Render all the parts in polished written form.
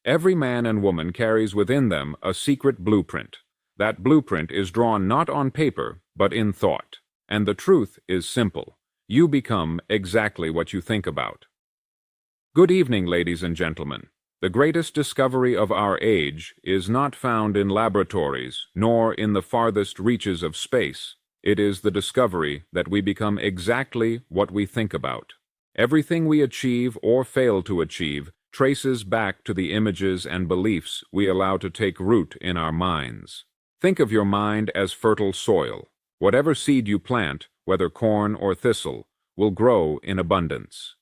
Every man and woman carries within them a secret blueprint. That blueprint is drawn not on paper, but in thought. And the truth is simple. You become exactly what you think about. Good evening, ladies and gentlemen. The greatest discovery of our age is not found in laboratories, nor in the farthest reaches of space. It is the discovery that we become exactly what we think about. Everything we achieve or fail to achieve traces back to the images and beliefs we allow to take root in our minds. Think of your mind as fertile soil. Whatever seed you plant, whether corn or thistle, will grow in abundance.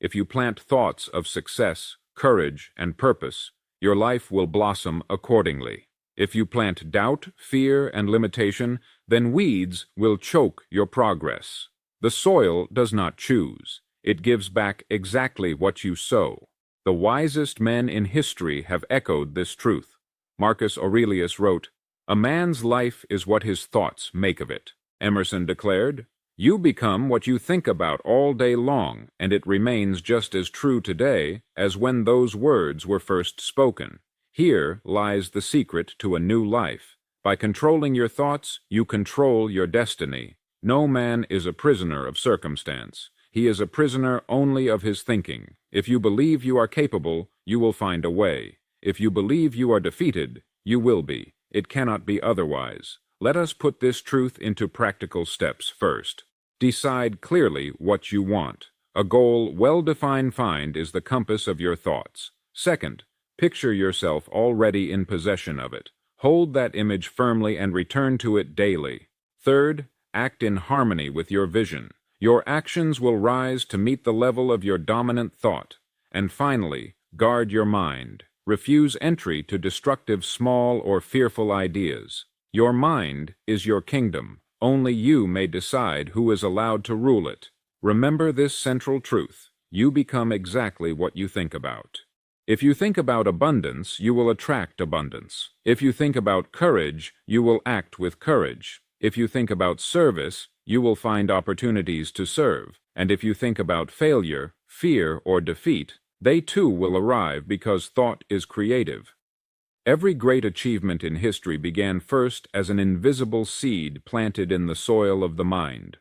If you plant thoughts of success, courage, and purpose, your life will blossom accordingly. If you plant doubt, fear, and limitation, then weeds will choke your progress. The soil does not choose. It gives back exactly what you sow. The wisest men in history have echoed this truth. Marcus Aurelius wrote, "A man's life is what his thoughts make of it." Emerson declared, "You become what you think about all day long, and it remains just as true today as when those words were first spoken." Here lies the secret to a new life. By controlling your thoughts, you control your destiny. No man is a prisoner of circumstance. He is a prisoner only of his thinking. If you believe you are capable, you will find a way. If you believe you are defeated, you will be. It cannot be otherwise. Let us put this truth into practical steps first. Decide clearly what you want. A goal well-defined is the compass of your thoughts. Second, picture yourself already in possession of it. Hold that image firmly and return to it daily. Third, act in harmony with your vision. Your actions will rise to meet the level of your dominant thought. And finally, guard your mind. Refuse entry to destructive small or fearful ideas. Your mind is your kingdom. Only you may decide who is allowed to rule it. Remember this central truth. You become exactly what you think about. If you think about abundance, you will attract abundance. If you think about courage, you will act with courage. If you think about service, you will find opportunities to serve. And if you think about failure, fear, or defeat, they too will arrive because thought is creative. Every great achievement in history began first as an invisible seed planted in the soil of the mind.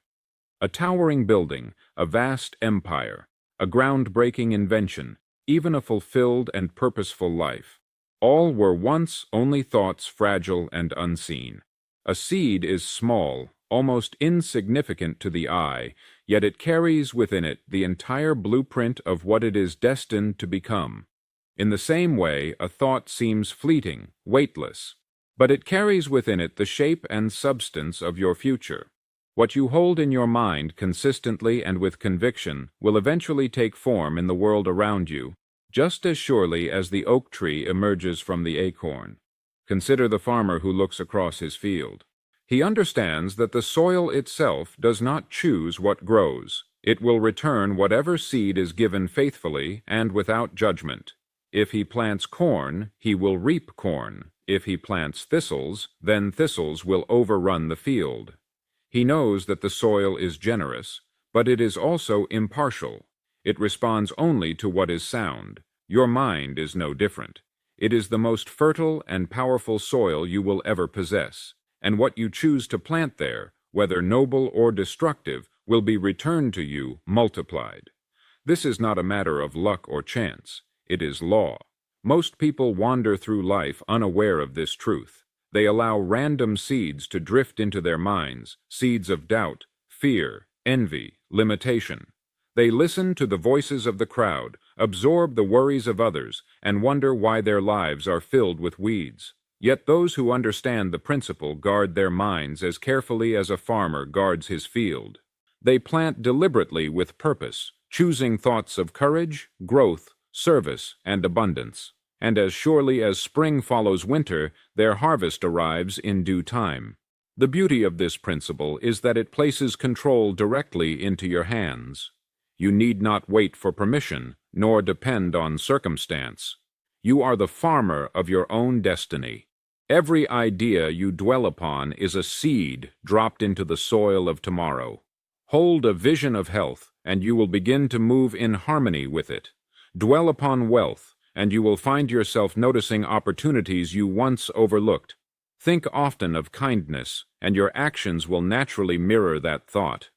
A towering building, a vast empire, a groundbreaking invention, even a fulfilled and purposeful life. All were once only thoughts fragile and unseen. A seed is small, almost insignificant to the eye, yet it carries within it the entire blueprint of what it is destined to become. In the same way, a thought seems fleeting, weightless, but it carries within it the shape and substance of your future. What you hold in your mind consistently and with conviction will eventually take form in the world around you, just as surely as the oak tree emerges from the acorn. Consider the farmer who looks across his field. He understands that the soil itself does not choose what grows. It will return whatever seed is given faithfully and without judgment. If he plants corn, he will reap corn. If he plants thistles, then thistles will overrun the field. He knows that the soil is generous, but it is also impartial. It responds only to what is sound. Your mind is no different. It is the most fertile and powerful soil you will ever possess, and what you choose to plant there, whether noble or destructive, will be returned to you multiplied. This is not a matter of luck or chance. It is law. Most people wander through life unaware of this truth. They allow random seeds to drift into their minds, seeds of doubt, fear, envy, limitation. They listen to the voices of the crowd, absorb the worries of others, and wonder why their lives are filled with weeds. Yet those who understand the principle guard their minds as carefully as a farmer guards his field. They plant deliberately with purpose, choosing thoughts of courage, growth, service, and abundance. And as surely as spring follows winter, their harvest arrives in due time. The beauty of this principle is that it places control directly into your hands. You need not wait for permission, nor depend on circumstance. You are the farmer of your own destiny. Every idea you dwell upon is a seed dropped into the soil of tomorrow. Hold a vision of health, and you will begin to move in harmony with it. Dwell upon wealth, and you will find yourself noticing opportunities you once overlooked. Think often of kindness, and your actions will naturally mirror that thought.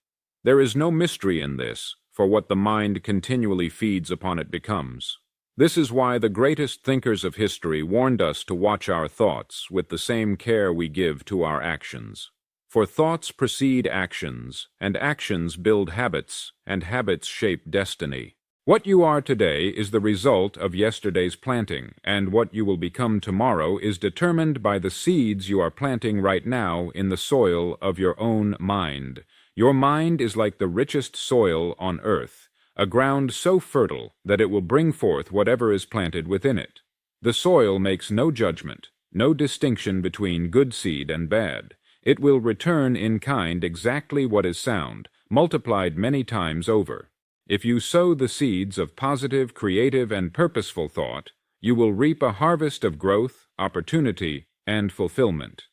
There is no mystery in this, for what the mind continually feeds upon it becomes. This is why the greatest thinkers of history warned us to watch our thoughts with the same care we give to our actions. For thoughts precede actions, and actions build habits, and habits shape destiny. What you are today is the result of yesterday's planting, and what you will become tomorrow is determined by the seeds you are planting right now in the soil of your own mind. Your mind is like the richest soil on earth, a ground so fertile that it will bring forth whatever is planted within it. The soil makes no judgment, no distinction between good seed and bad. It will return in kind exactly what is sound, multiplied many times over. If you sow the seeds of positive, creative, and purposeful thought, you will reap a harvest of growth, opportunity, and fulfillment.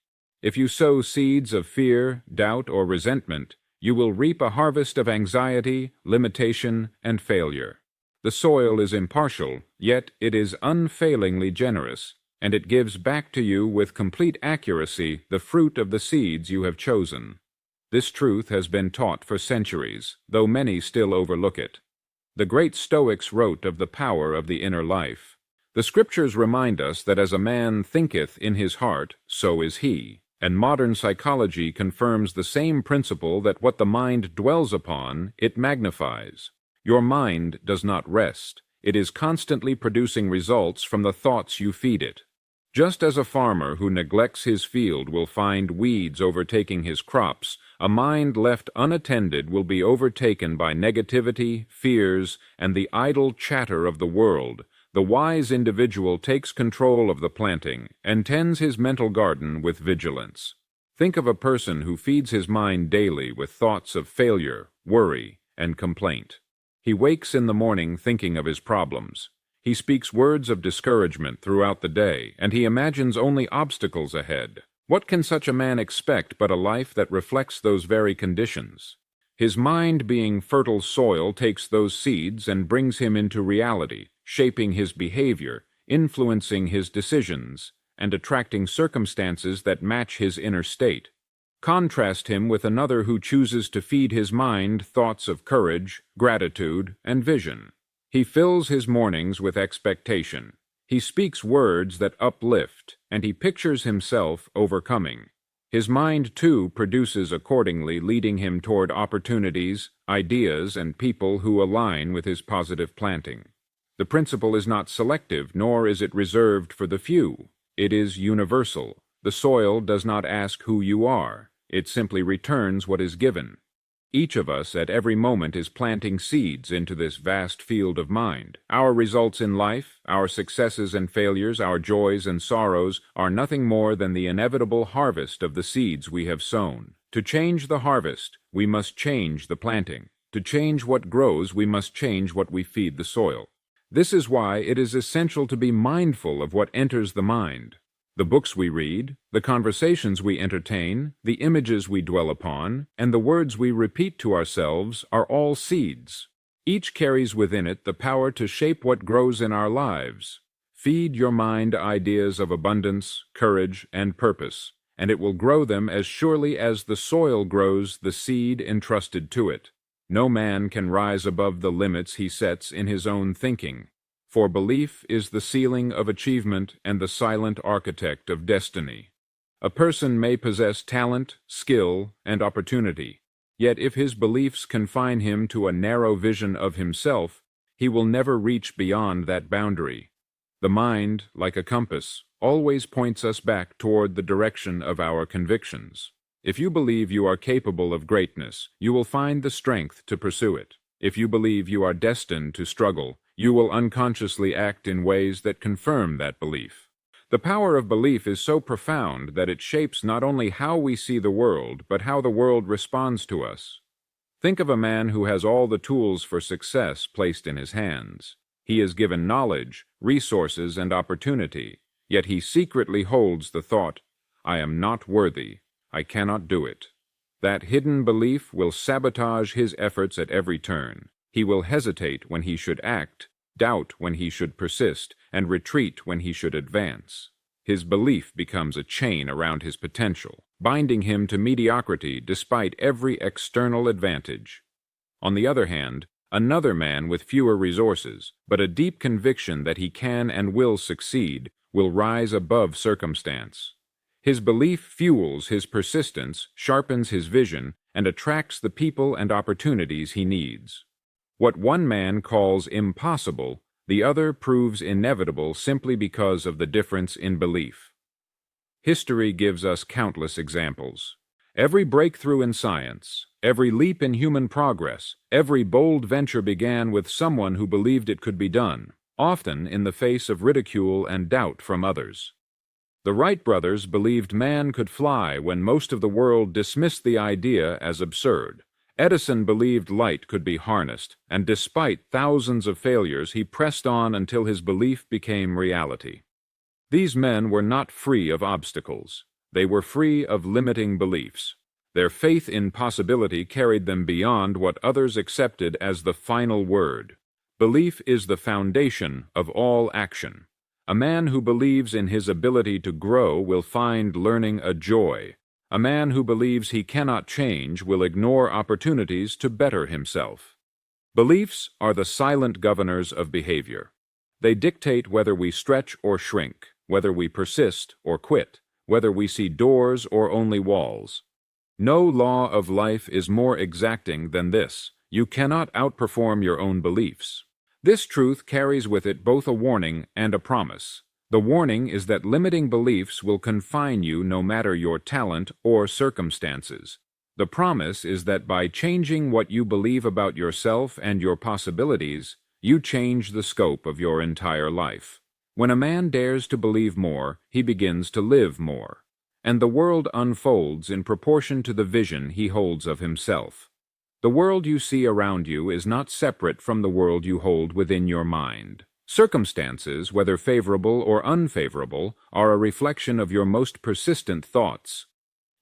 If you sow seeds of fear, doubt, or resentment, you will reap a harvest of anxiety, limitation, and failure. The soil is impartial, yet it is unfailingly generous, and it gives back to you with complete accuracy the fruit of the seeds you have chosen. This truth has been taught for centuries, though many still overlook it. The great Stoics wrote of the power of the inner life. The Scriptures remind us that as a man thinketh in his heart, so is he, and modern psychology confirms the same principle that what the mind dwells upon, it magnifies. Your mind does not rest. It is constantly producing results from the thoughts you feed it. Just as a farmer who neglects his field will find weeds overtaking his crops, a mind left unattended will be overtaken by negativity, fears, and the idle chatter of the world. The wise individual takes control of the planting and tends his mental garden with vigilance. Think of a person who feeds his mind daily with thoughts of failure, worry, and complaint. He wakes in the morning thinking of his problems. He speaks words of discouragement throughout the day, and he imagines only obstacles ahead. What can such a man expect but a life that reflects those very conditions? His mind, being fertile soil, takes those seeds and brings him into reality, shaping his behavior, influencing his decisions, and attracting circumstances that match his inner state. Contrast him with another who chooses to feed his mind thoughts of courage, gratitude, and vision. He fills his mornings with expectation. He speaks words that uplift, and he pictures himself overcoming. His mind, too, produces accordingly, leading him toward opportunities, ideas, and people who align with his positive planting. The principle is not selective, nor is it reserved for the few. It is universal. The soil does not ask who you are. It simply returns what is given. Each of us at every moment is planting seeds into this vast field of mind. Our results in life, our successes and failures, our joys and sorrows, are nothing more than the inevitable harvest of the seeds we have sown. To change the harvest, we must change the planting. To change what grows, we must change what we feed the soil. This is why it is essential to be mindful of what enters the mind. The books we read, the conversations we entertain, the images we dwell upon, and the words we repeat to ourselves are all seeds. Each carries within it the power to shape what grows in our lives. Feed your mind ideas of abundance, courage, and purpose, and it will grow them as surely as the soil grows the seed entrusted to it. No man can rise above the limits he sets in his own thinking. For belief is the ceiling of achievement and the silent architect of destiny. A person may possess talent, skill, and opportunity, yet if his beliefs confine him to a narrow vision of himself, he will never reach beyond that boundary. The mind, like a compass, always points us back toward the direction of our convictions. If you believe you are capable of greatness, you will find the strength to pursue it. If you believe you are destined to struggle, you will unconsciously act in ways that confirm that belief. The power of belief is so profound that it shapes not only how we see the world, but how the world responds to us. Think of a man who has all the tools for success placed in his hands. He is given knowledge, resources, and opportunity, yet he secretly holds the thought, "I am not worthy. I cannot do it." That hidden belief will sabotage his efforts at every turn. He will hesitate when he should act, doubt when he should persist, and retreat when he should advance. His belief becomes a chain around his potential, binding him to mediocrity despite every external advantage. On the other hand, another man with fewer resources, but a deep conviction that he can and will succeed, will rise above circumstance. His belief fuels his persistence, sharpens his vision, and attracts the people and opportunities he needs. What one man calls impossible, the other proves inevitable simply because of the difference in belief. History gives us countless examples. Every breakthrough in science, every leap in human progress, every bold venture began with someone who believed it could be done, often in the face of ridicule and doubt from others. The Wright brothers believed man could fly when most of the world dismissed the idea as absurd. Edison believed light could be harnessed, and despite thousands of failures, he pressed on until his belief became reality. These men were not free of obstacles. They were free of limiting beliefs. Their faith in possibility carried them beyond what others accepted as the final word. Belief is the foundation of all action. A man who believes in his ability to grow will find learning a joy. A man who believes he cannot change will ignore opportunities to better himself. Beliefs are the silent governors of behavior. They dictate whether we stretch or shrink, whether we persist or quit, whether we see doors or only walls. No law of life is more exacting than this. You cannot outperform your own beliefs. This truth carries with it both a warning and a promise. The warning is that limiting beliefs will confine you no matter your talent or circumstances. The promise is that by changing what you believe about yourself and your possibilities, you change the scope of your entire life. When a man dares to believe more, he begins to live more, and the world unfolds in proportion to the vision he holds of himself. The world you see around you is not separate from the world you hold within your mind. Circumstances, whether favorable or unfavorable, are a reflection of your most persistent thoughts.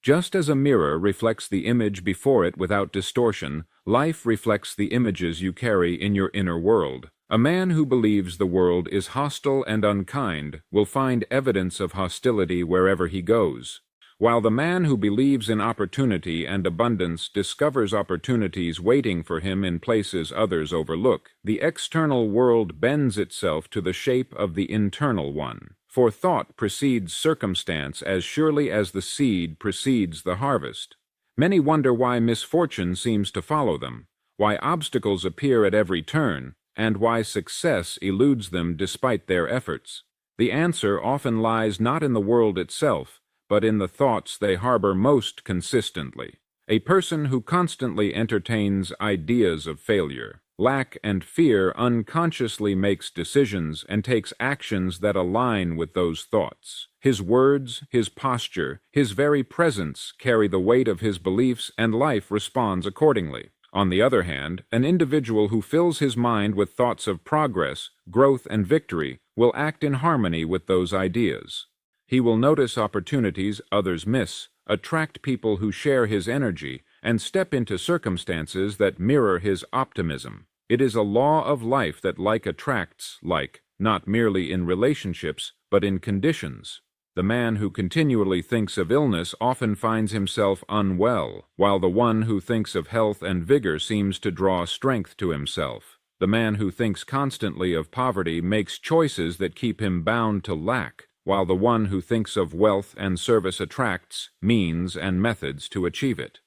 Just as a mirror reflects the image before it without distortion, life reflects the images you carry in your inner world. A man who believes the world is hostile and unkind will find evidence of hostility wherever he goes, while the man who believes in opportunity and abundance discovers opportunities waiting for him in places others overlook. The external world bends itself to the shape of the internal one, for thought precedes circumstance as surely as the seed precedes the harvest. Many wonder why misfortune seems to follow them, why obstacles appear at every turn, and why success eludes them despite their efforts. The answer often lies not in the world itself, but in the thoughts they harbor most consistently. A person who constantly entertains ideas of failure, lack, and fear unconsciously makes decisions and takes actions that align with those thoughts. His words, his posture, his very presence carry the weight of his beliefs, and life responds accordingly. On the other hand, an individual who fills his mind with thoughts of progress, growth, and victory will act in harmony with those ideas. He will notice opportunities others miss, attract people who share his energy, and step into circumstances that mirror his optimism. It is a law of life that like attracts like, not merely in relationships, but in conditions. The man who continually thinks of illness often finds himself unwell, while the one who thinks of health and vigor seems to draw strength to himself. The man who thinks constantly of poverty makes choices that keep him bound to lack, while the one who thinks of wealth and service attracts means and methods to achieve it.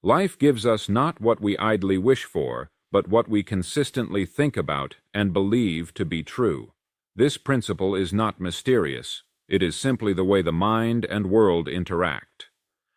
Life gives us not what we idly wish for, but what we consistently think about and believe to be true. This principle is not mysterious. It is simply the way the mind and world interact.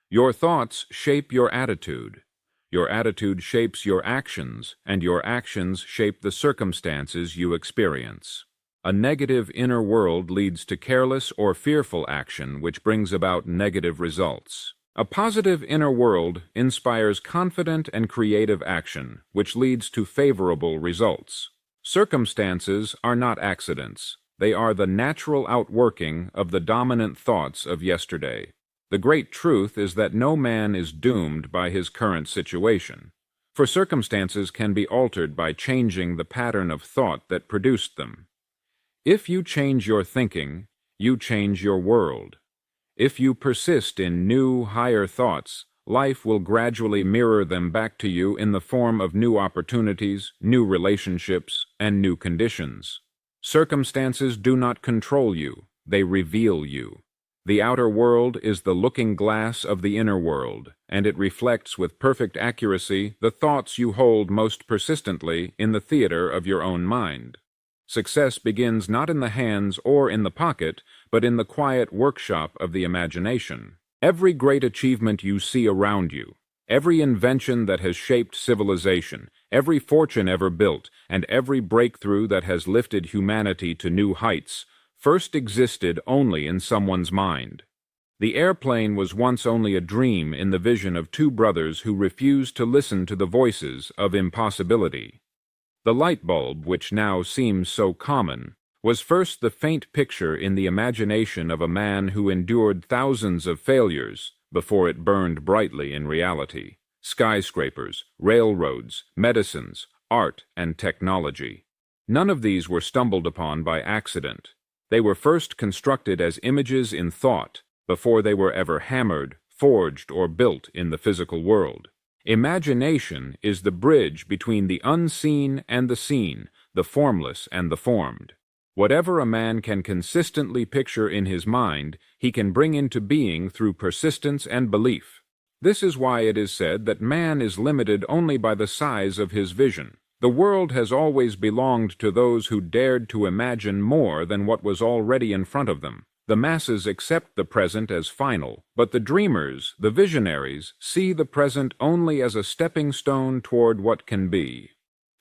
Your thoughts shape your attitude. Your attitude shapes your actions, and your actions shape the circumstances you experience. A negative inner world leads to careless or fearful action, which brings about negative results. A positive inner world inspires confident and creative action, which leads to favorable results. Circumstances are not accidents. They are the natural outworking of the dominant thoughts of yesterday. The great truth is that no man is doomed by his current situation. for circumstances can be altered by changing the pattern of thought that produced them. If you change your thinking, you change your world. If you persist in new, higher thoughts, life will gradually mirror them back to you in the form of new opportunities, new relationships, and new conditions. Circumstances do not control you, they reveal you. The outer world is the looking glass of the inner world, and it reflects with perfect accuracy the thoughts you hold most persistently in the theater of your own mind. Success begins not in the hands or in the pocket, but in the quiet workshop of the imagination. Every great achievement you see around you, every invention that has shaped civilization, every fortune ever built, and every breakthrough that has lifted humanity to new heights, first existed only in someone's mind. The airplane was once only a dream in the vision of two brothers who refused to listen to the voices of impossibility. The light bulb, which now seems so common, was first the faint picture in the imagination of a man who endured thousands of failures before it burned brightly in reality. Skyscrapers, railroads, medicines, art, and technology. None of these were stumbled upon by accident. They were first constructed as images in thought before they were ever hammered, forged, or built in the physical world. Imagination is the bridge between the unseen and the seen, the formless and the formed. Whatever a man can consistently picture in his mind, he can bring into being through persistence and belief. This is why it is said that man is limited only by the size of his vision. The world has always belonged to those who dared to imagine more than what was already in front of them. The masses accept the present as final, but the dreamers, the visionaries, see the present only as a stepping stone toward what can be.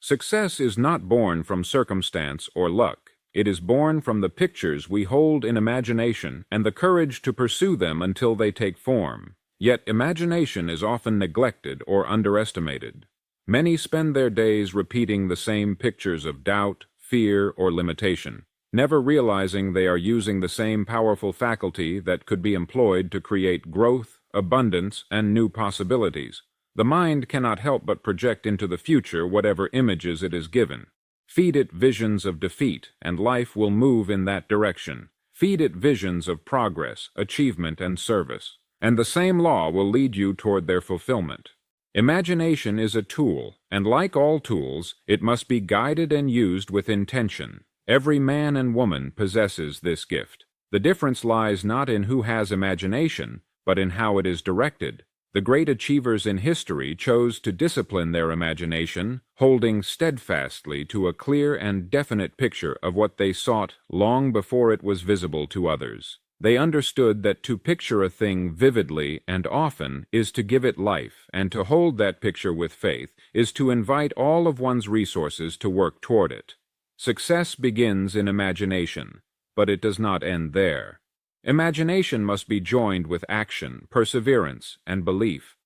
Success is not born from circumstance or luck. It is born from the pictures we hold in imagination and the courage to pursue them until they take form. Yet imagination is often neglected or underestimated. Many spend their days repeating the same pictures of doubt, fear, or limitation, never realizing they are using the same powerful faculty that could be employed to create growth, abundance, and new possibilities. The mind cannot help but project into the future whatever images it is given. Feed it visions of defeat, and life will move in that direction. Feed it visions of progress, achievement, and service, and the same law will lead you toward their fulfillment. Imagination is a tool, and like all tools, it must be guided and used with intention. Every man and woman possesses this gift. The difference lies not in who has imagination, but in how it is directed. The great achievers in history chose to discipline their imagination, holding steadfastly to a clear and definite picture of what they sought long before it was visible to others. They understood that to picture a thing vividly and often is to give it life, and to hold that picture with faith is to invite all of one's resources to work toward it. Success begins in imagination, but it does not end there. Imagination must be joined with action, perseverance, and belief.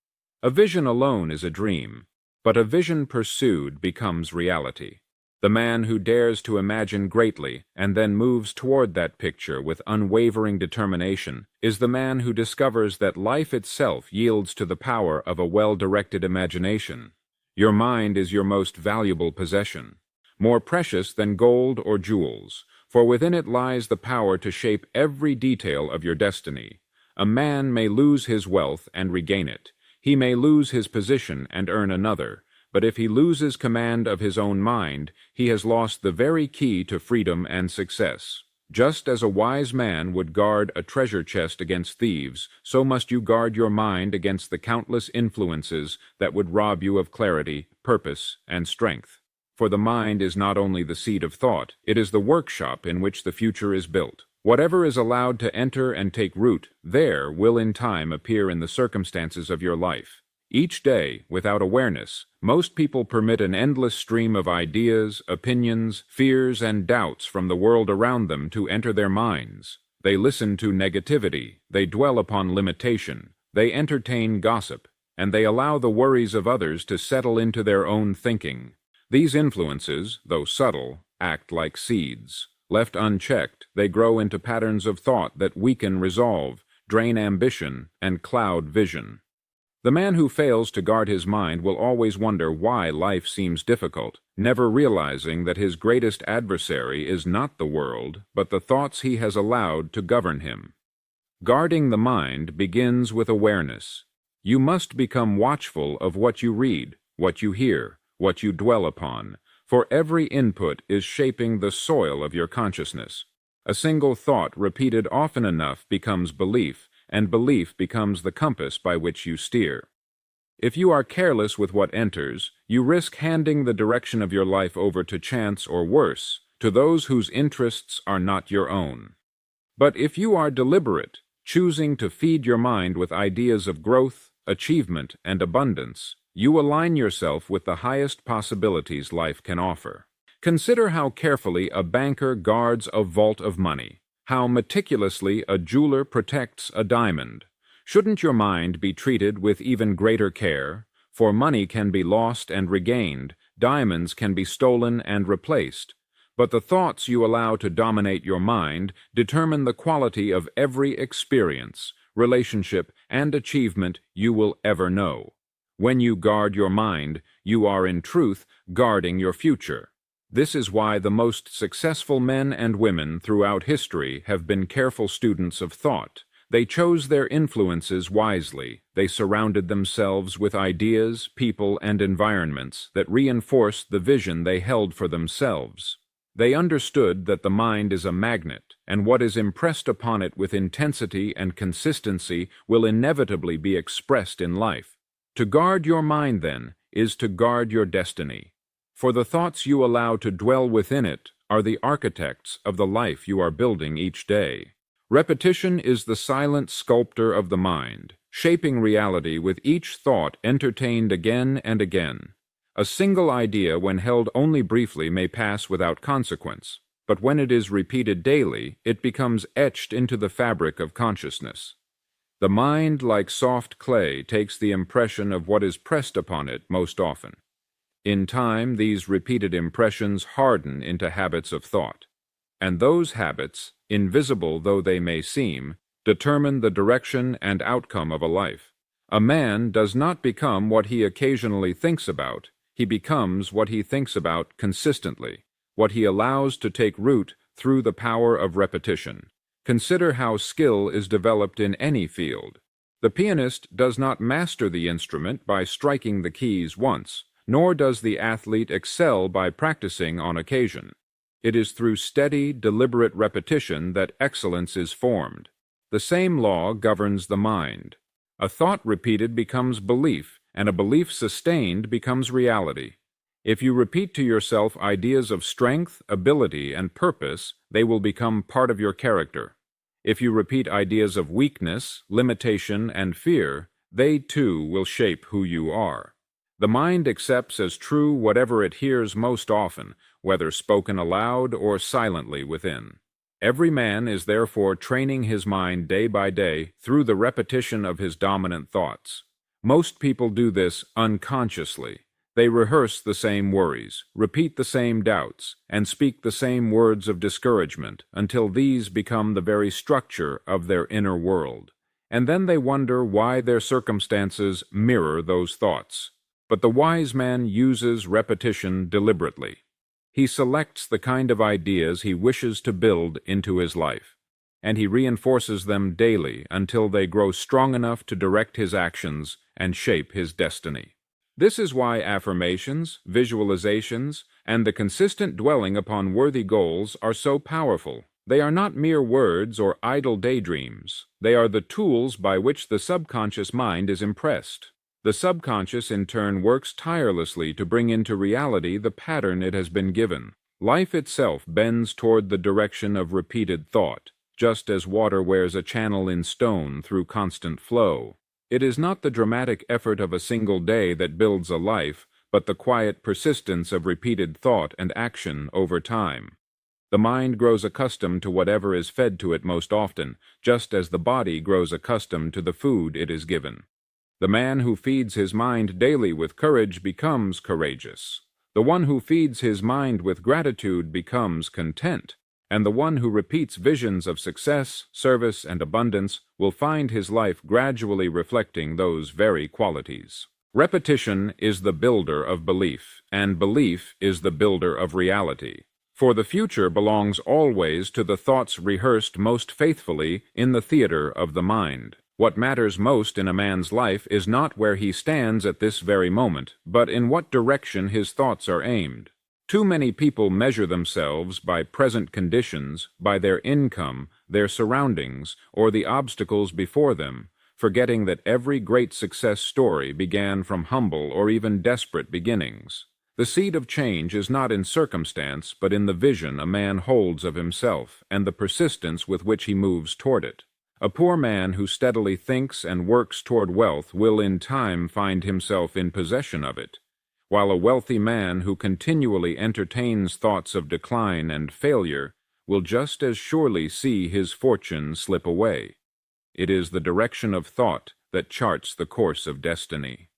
A vision alone is a dream, but a vision pursued becomes reality. The man who dares to imagine greatly and then moves toward that picture with unwavering determination is the man who discovers that life itself yields to the power of a well-directed imagination. Your mind is your most valuable possession, more precious than gold or jewels, for within it lies the power to shape every detail of your destiny. A man may lose his wealth and regain it. He may lose his position and earn another, but if he loses command of his own mind, he has lost the very key to freedom and success. Just as a wise man would guard a treasure chest against thieves, so must you guard your mind against the countless influences that would rob you of clarity, purpose, and strength. For the mind is not only the seat of thought, it is the workshop in which the future is built. Whatever is allowed to enter and take root, there will in time appear in the circumstances of your life. Each day, without awareness, most people permit an endless stream of ideas, opinions, fears, and doubts from the world around them to enter their minds. They listen to negativity, they dwell upon limitation, they entertain gossip, and they allow the worries of others to settle into their own thinking. These influences, though subtle, act like seeds. Left unchecked, they grow into patterns of thought that weaken resolve, drain ambition, and cloud vision. The man who fails to guard his mind will always wonder why life seems difficult, never realizing that his greatest adversary is not the world, but the thoughts he has allowed to govern him. Guarding the mind begins with awareness. You must become watchful of what you read, what you hear, what you dwell upon, for every input is shaping the soil of your consciousness. A single thought repeated often enough becomes belief, and belief becomes the compass by which you steer. If you are careless with what enters, you risk handing the direction of your life over to chance or worse, to those whose interests are not your own. But if you are deliberate, choosing to feed your mind with ideas of growth, achievement, and abundance, you align yourself with the highest possibilities life can offer. Consider how carefully a banker guards a vault of money, how meticulously a jeweler protects a diamond. Shouldn't your mind be treated with even greater care? For money can be lost and regained, diamonds can be stolen and replaced. But the thoughts you allow to dominate your mind determine the quality of every experience, relationship, and achievement you will ever know. When you guard your mind, you are in truth guarding your future. This is why the most successful men and women throughout history have been careful students of thought. They chose their influences wisely. They surrounded themselves with ideas, people, and environments that reinforced the vision they held for themselves. They understood that the mind is a magnet, and what is impressed upon it with intensity and consistency will inevitably be expressed in life. To guard your mind, then, is to guard your destiny. For the thoughts you allow to dwell within it are the architects of the life you are building each day. Repetition is the silent sculptor of the mind, shaping reality with each thought entertained again and again. A single idea, when held only briefly, may pass without consequence, but when it is repeated daily, it becomes etched into the fabric of consciousness. The mind, like soft clay, takes the impression of what is pressed upon it most often. In time, these repeated impressions harden into habits of thought, and those habits, invisible though they may seem, determine the direction and outcome of a life. A man does not become what he occasionally thinks about. He becomes what he thinks about consistently, what he allows to take root through the power of repetition. Consider how skill is developed in any field. The pianist does not master the instrument by striking the keys once, nor does the athlete excel by practicing on occasion. It is through steady, deliberate repetition that excellence is formed. The same law governs the mind. A thought repeated becomes belief, and a belief sustained becomes reality. If you repeat to yourself ideas of strength, ability, and purpose, they will become part of your character. If you repeat ideas of weakness, limitation, and fear, they too will shape who you are. The mind accepts as true whatever it hears most often, whether spoken aloud or silently within. Every man is therefore training his mind day by day through the repetition of his dominant thoughts. Most people do this unconsciously. They rehearse the same worries, repeat the same doubts, and speak the same words of discouragement until these become the very structure of their inner world. And then they wonder why their circumstances mirror those thoughts. But the wise man uses repetition deliberately. He selects the kind of ideas he wishes to build into his life, and he reinforces them daily until they grow strong enough to direct his actions and shape his destiny. This is why affirmations, visualizations, and the consistent dwelling upon worthy goals are so powerful. They are not mere words or idle daydreams. They are the tools by which the subconscious mind is impressed. The subconscious, in turn, works tirelessly to bring into reality the pattern it has been given. Life itself bends toward the direction of repeated thought, just as water wears a channel in stone through constant flow. It is not the dramatic effort of a single day that builds a life, but the quiet persistence of repeated thought and action over time. The mind grows accustomed to whatever is fed to it most often, just as the body grows accustomed to the food it is given. The man who feeds his mind daily with courage becomes courageous. The one who feeds his mind with gratitude becomes content. and the one who repeats visions of success, service, and abundance will find his life gradually reflecting those very qualities. Repetition is the builder of belief, and belief is the builder of reality. For the future belongs always to the thoughts rehearsed most faithfully in the theater of the mind. What matters most in a man's life is not where he stands at this very moment, but in what direction his thoughts are aimed. Too many people measure themselves by present conditions, by their income, their surroundings, or the obstacles before them, forgetting that every great success story began from humble or even desperate beginnings. The seed of change is not in circumstance, but in the vision a man holds of himself and the persistence with which he moves toward it. A poor man who steadily thinks and works toward wealth will in time find himself in possession of it, while a wealthy man who continually entertains thoughts of decline and failure will just as surely see his fortune slip away. It is the direction of thought that charts the course of destiny.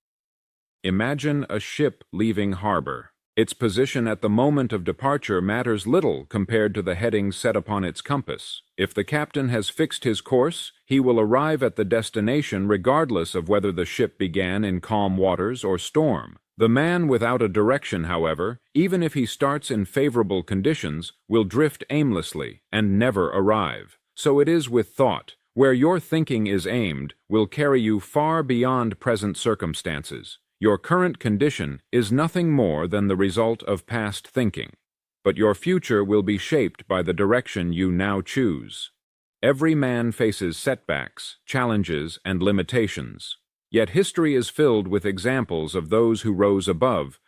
Imagine a ship leaving harbor. Its position at the moment of departure matters little compared to the heading set upon its compass. If the captain has fixed his course, he will arrive at the destination regardless of whether the ship began in calm waters or storm. The man without a direction, however, even if he starts in favorable conditions, will drift aimlessly and never arrive. So it is with thought. Where your thinking is aimed will carry you far beyond present circumstances. Your current condition is nothing more than the result of past thinking, but your future will be shaped by the direction you now choose. Every man faces setbacks, challenges, and limitations. Yet history is filled with examples of those who rose above